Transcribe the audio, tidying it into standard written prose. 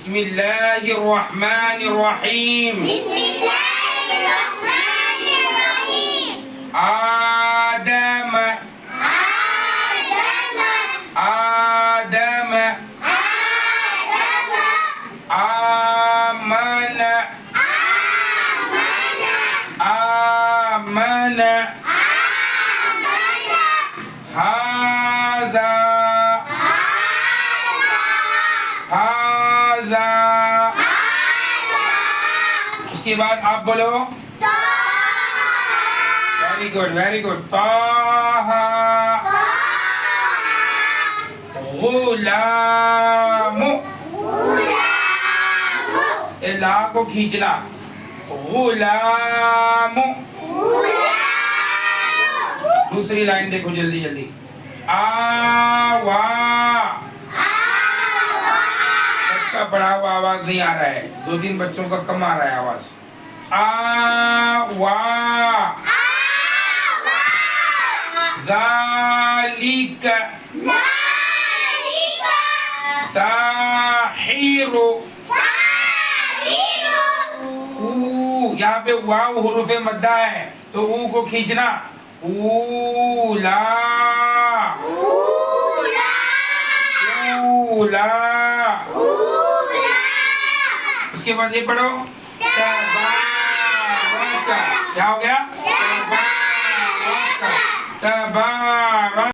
बिस्मिल्लाहिर्रहमानिर्रहीम। आदम आदम आमन आमन हाज़ा हाज़ा। उसके बाद आप बोलो वेरी गुड वेरी गुड। ताहा गुलामु ए ला को खींचना गुलामु। दूसरी लाइन देखो जल्दी जल्दी। आवा सबका बड़ा हुआ आवाज नहीं आ रहा है, 2-3 बच्चों का कम आ रहा है आवाज। आवा ज़ालिक साहिरु। यहाँ पे वाव हुरूफे मद्दा है तो ऊ को खींचना ऊला ऊला। उसके बाद ये पढ़ो तबारक। क्या हो गया? तबारक।